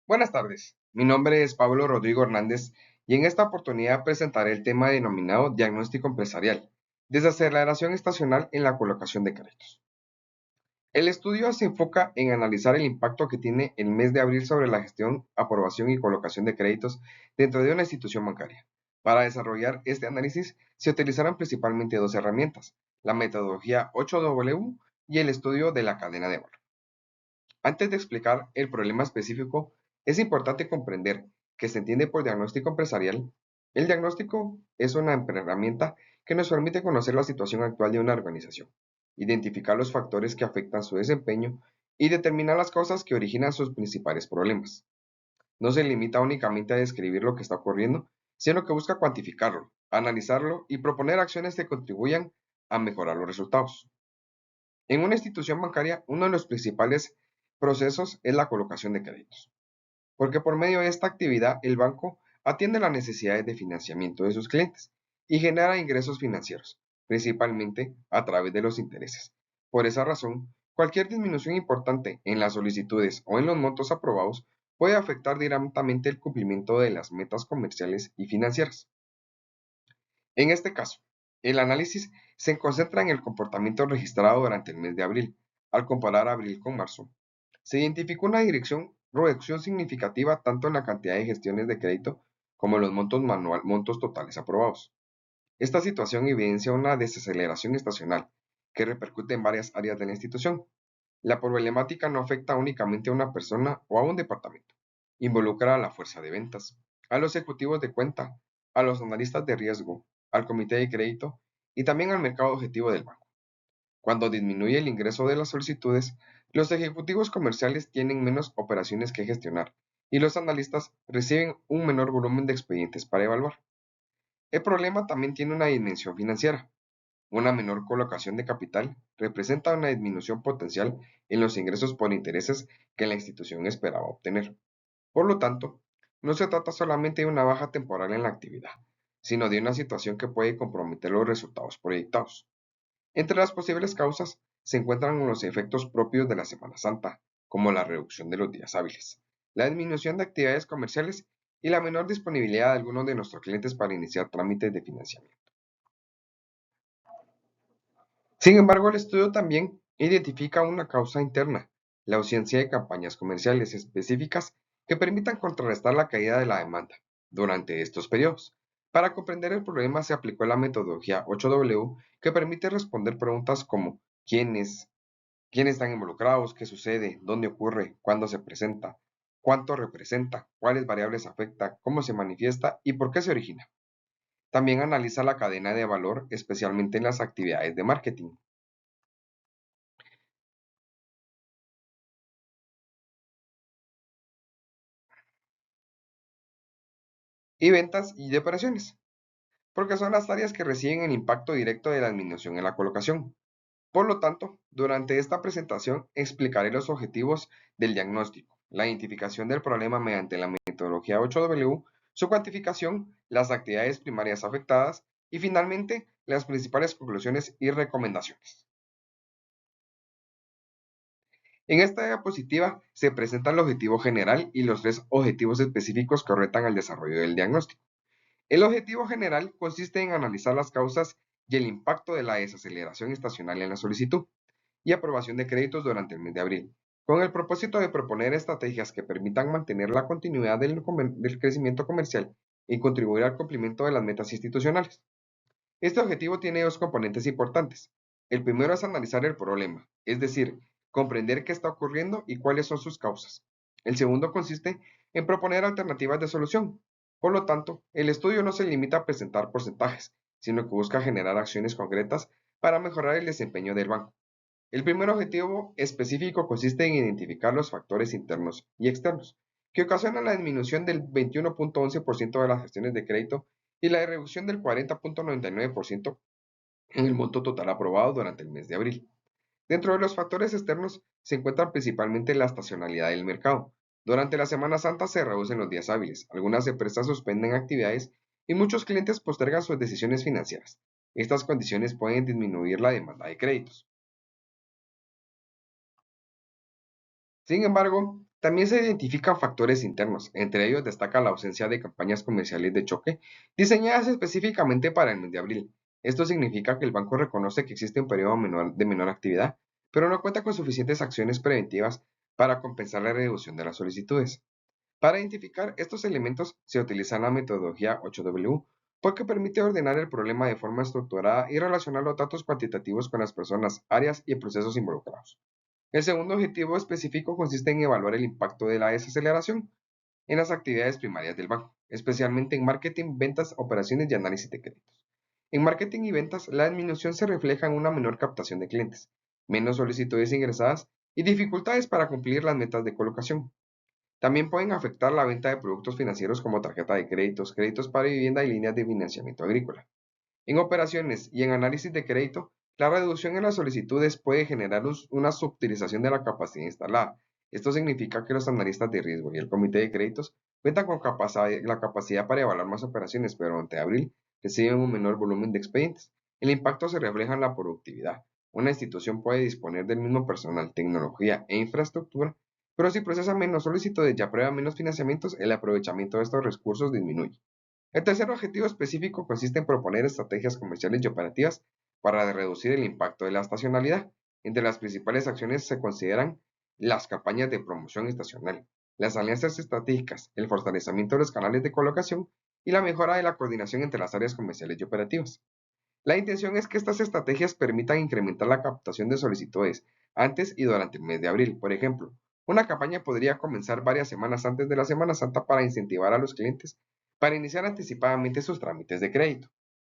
Buenas tardes, mi nombre es Pablo Rodrigo Hernández y en esta oportunidad presentaré el tema denominado diagnóstico empresarial, desaceleración estacional en la colocación de créditos. El estudio se enfoca en analizar el impacto que tiene el mes de abril sobre la gestión, aprobación y colocación de créditos dentro de una institución bancaria. Para desarrollar este análisis se utilizarán principalmente dos herramientas, la metodología 8W y el estudio de la cadena de valor. Antes de explicar el problema específico, es importante comprender que se entiende por diagnóstico empresarial. El diagnóstico es una herramienta que nos permite conocer la situación actual de una organización, identificar los factores que afectan su desempeño y determinar las causas que originan sus principales problemas. No se limita únicamente a describir lo que está ocurriendo, sino que busca cuantificarlo, analizarlo y proponer acciones que contribuyan a mejorar los resultados. En una institución bancaria, uno de los principales procesos es la colocación de créditos, porque por medio de esta actividad el banco atiende las necesidades de financiamiento de sus clientes y genera ingresos financieros, principalmente a través de los intereses. Por esa razón, cualquier disminución importante en las solicitudes o en los montos aprobados puede afectar directamente el cumplimiento de las metas comerciales y financieras. En este caso, el análisis se concentra en el comportamiento registrado durante el mes de abril. Al comparar abril con marzo, se identificó una reducción significativa tanto en la cantidad de gestiones de crédito como en los montos totales aprobados. Esta situación evidencia una desaceleración estacional que repercute en varias áreas de la institución. La problemática no afecta únicamente a una persona o a un departamento. Involucra a la fuerza de ventas, a los ejecutivos de cuenta, a los analistas de riesgo, al comité de crédito y también al mercado objetivo del banco. Cuando disminuye el ingreso de las solicitudes, los ejecutivos comerciales tienen menos operaciones que gestionar y los analistas reciben un menor volumen de expedientes para evaluar. El problema también tiene una dimensión financiera. Una menor colocación de capital representa una disminución potencial en los ingresos por intereses que la institución esperaba obtener. Por lo tanto, no se trata solamente de una baja temporal en la actividad, sino de una situación que puede comprometer los resultados proyectados. Entre las posibles causas se encuentran los efectos propios de la Semana Santa, como la reducción de los días hábiles, la disminución de actividades comerciales y la menor disponibilidad de algunos de nuestros clientes para iniciar trámites de financiamiento. Sin embargo, el estudio también identifica una causa interna, la ausencia de campañas comerciales específicas que permitan contrarrestar la caída de la demanda durante estos periodos. Para comprender el problema se aplicó la metodología 8W que permite responder preguntas como quiénes están involucrados, qué sucede, dónde ocurre, cuándo se presenta, cuánto representa, cuáles variables afecta, cómo se manifiesta y por qué se origina. También analiza la cadena de valor, especialmente en las actividades de marketing y ventas y de operaciones, porque son las áreas que reciben el impacto directo de la disminución en la colocación. Por lo tanto, durante esta presentación explicaré los objetivos del diagnóstico, la identificación del problema mediante la metodología 8W, su cuantificación, las actividades primarias afectadas y finalmente las principales conclusiones y recomendaciones. En esta diapositiva se presenta el objetivo general y los tres objetivos específicos que orientan al desarrollo del diagnóstico. El objetivo general consiste en analizar las causas y el impacto de la desaceleración estacional en la solicitud y aprobación de créditos durante el mes de abril, con el propósito de proponer estrategias que permitan mantener la continuidad del crecimiento comercial y contribuir al cumplimiento de las metas institucionales. Este objetivo tiene dos componentes importantes. El primero es analizar el problema, es decir, comprender qué está ocurriendo y cuáles son sus causas. El segundo consiste en proponer alternativas de solución. Por lo tanto, el estudio no se limita a presentar porcentajes, sino que busca generar acciones concretas para mejorar el desempeño del banco. El primer objetivo específico consiste en identificar los factores internos y externos que ocasionan la disminución del 21.11% de las gestiones de crédito y la reducción del 40.99% en el monto total aprobado durante el mes de abril. Dentro de los factores externos se encuentran principalmente la estacionalidad del mercado. Durante la Semana Santa se reducen los días hábiles, algunas empresas suspenden actividades y muchos clientes postergan sus decisiones financieras. Estas condiciones pueden disminuir la demanda de créditos. Sin embargo, También se identifican factores internos, entre ellos destaca la ausencia de campañas comerciales de choque diseñadas específicamente para el mes de abril. Esto significa que el banco reconoce que existe un periodo de menor actividad, pero no cuenta con suficientes acciones preventivas para compensar la reducción de las solicitudes. Para identificar estos elementos se utiliza la metodología 8W porque permite ordenar el problema de forma estructurada y relacionar los datos cuantitativos con las personas, áreas y procesos involucrados. El segundo objetivo específico consiste en evaluar el impacto de la desaceleración en las actividades primarias del banco, especialmente en marketing, ventas, operaciones y análisis de créditos. En marketing y ventas, la disminución se refleja en una menor captación de clientes, menos solicitudes ingresadas y dificultades para cumplir las metas de colocación. También pueden afectar la venta de productos financieros como tarjeta de créditos, créditos para vivienda y líneas de financiamiento agrícola. En operaciones y en análisis de crédito, la reducción en las solicitudes puede generar una subutilización de la capacidad instalada. Esto significa que los analistas de riesgo y el comité de créditos cuentan con la capacidad para evaluar más operaciones, pero durante abril reciben un menor volumen de expedientes. El impacto se refleja en la productividad. Una institución puede disponer del mismo personal, tecnología e infraestructura, pero si procesa menos solicitudes y aprueba menos financiamientos, el aprovechamiento de estos recursos disminuye. El tercer objetivo específico consiste en proponer estrategias comerciales y operativas para reducir el impacto de la estacionalidad. Entre las principales acciones se consideran las campañas de promoción estacional, las alianzas estratégicas, el fortalecimiento de los canales de colocación y la mejora de la coordinación entre las áreas comerciales y operativas. La intención es que estas estrategias permitan incrementar la captación de solicitudes antes y durante el mes de abril. Por ejemplo, una campaña podría comenzar varias semanas antes de la Semana Santa para incentivar a los clientes para iniciar anticipadamente sus trámites de crédito.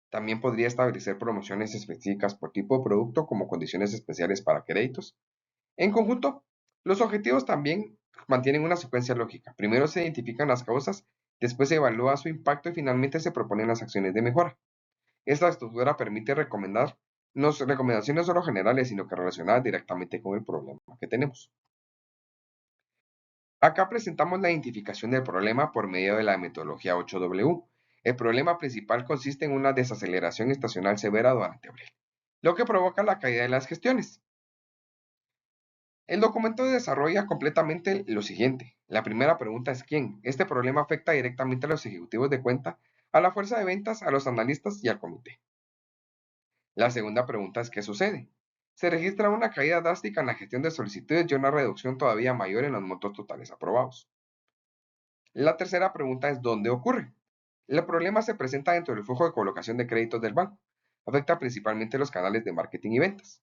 También podría establecer promociones específicas por tipo de producto como condiciones especiales para créditos. En conjunto, los objetivos también mantienen una secuencia lógica. Primero se identifican las causas, después se evalúa su impacto y finalmente se proponen las acciones de mejora. Esta estructura permite recomendar no recomendaciones solo generales, sino que relacionadas directamente con el problema que tenemos. Acá presentamos la identificación del problema por medio de la metodología 8W. El problema principal consiste en una desaceleración estacional severa durante abril, lo que provoca la caída de las gestiones. El documento desarrolla completamente lo siguiente. La primera pregunta es ¿quién? Este problema afecta directamente a los ejecutivos de cuenta, a la fuerza de ventas, a los analistas y al comité. La segunda pregunta es ¿qué sucede? Se registra una caída drástica en la gestión de solicitudes y una reducción todavía mayor en los montos totales aprobados. La tercera pregunta es ¿dónde ocurre? El problema se presenta dentro del flujo de colocación de créditos del banco. Afecta principalmente los canales de marketing y ventas.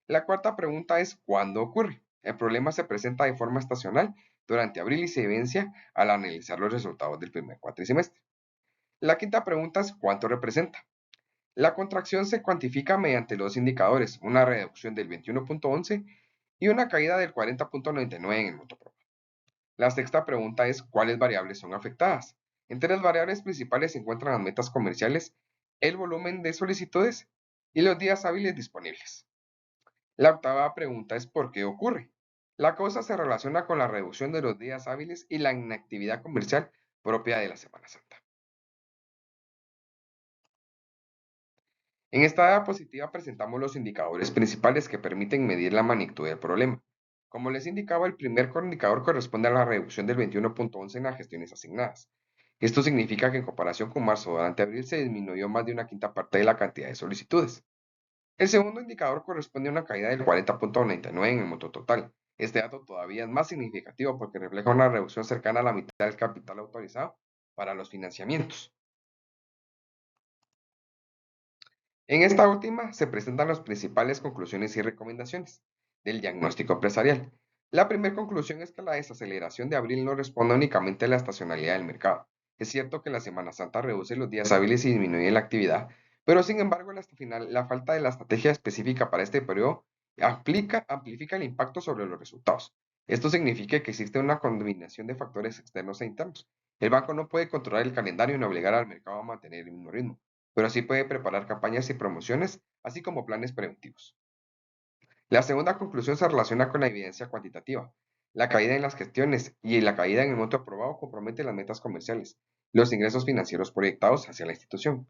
La cuarta pregunta es ¿cuándo ocurre? El problema se presenta de forma estacional durante abril y se evidencia al analizar los resultados del primer cuatrimestre. La quinta pregunta es ¿cuánto representa? La contracción se cuantifica mediante los indicadores, una reducción del 21.11 y una caída del 40.99 en el monto propio. La sexta pregunta es ¿cuáles variables son afectadas? Entre las variables principales se encuentran las metas comerciales, el volumen de solicitudes y los días hábiles disponibles. La octava pregunta es ¿por qué ocurre? La causa se relaciona con la reducción de los días hábiles y la inactividad comercial propia de la Semana Santa. En esta diapositiva presentamos los indicadores principales que permiten medir la magnitud del problema. Como les indicaba, el primer indicador corresponde a la reducción del 21.11 en las gestiones asignadas. Esto significa que en comparación con marzo, durante abril se disminuyó más de una quinta parte de la cantidad de solicitudes. El segundo indicador corresponde a una caída del 40.99 en el monto total. Este dato todavía es más significativo porque refleja una reducción cercana a la mitad del capital autorizado para los financiamientos. En esta última se presentan las principales conclusiones y recomendaciones del diagnóstico empresarial. La primera conclusión es que la desaceleración de abril no responde únicamente a la estacionalidad del mercado. Es cierto que la Semana Santa reduce los días hábiles y disminuye la actividad, pero sin embargo la falta de la estrategia específica para este periodo amplifica el impacto sobre los resultados. Esto significa que existe una combinación de factores externos e internos. El banco no puede controlar el calendario ni obligar al mercado a mantener el mismo ritmo, pero sí puede preparar campañas y promociones, así como planes preventivos. La segunda conclusión se relaciona con la evidencia cuantitativa. La caída en las gestiones y la caída en el monto aprobado comprometen las metas comerciales, los ingresos financieros proyectados hacia la institución.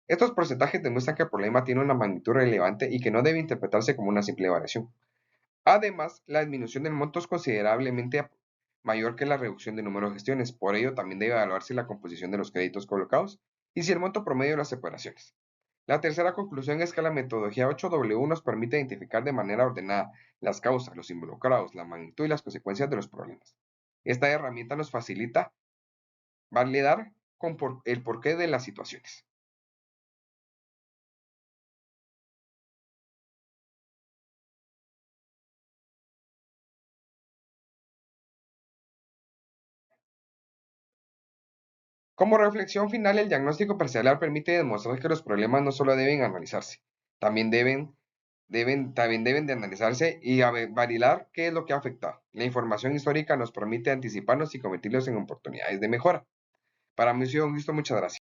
Estos porcentajes demuestran que el problema tiene una magnitud relevante y que no debe interpretarse como una simple variación. Además, la disminución del monto es considerablemente mayor que la reducción de número de gestiones. Por ello, también debe evaluarse la composición de los créditos colocados y si el monto promedio de las separaciones. La tercera conclusión es que la metodología 8W nos permite identificar de manera ordenada las causas, los involucrados, la magnitud y las consecuencias de los problemas. Esta herramienta nos facilita validar el porqué de las situaciones. Como reflexión final, el diagnóstico parcial permite demostrar que los problemas no solo deben analizarse, también deben de analizarse y validar qué es lo que ha afectado. La información histórica nos permite anticiparnos y convertirlos en oportunidades de mejora. Para mí ha sido un gusto, muchas gracias.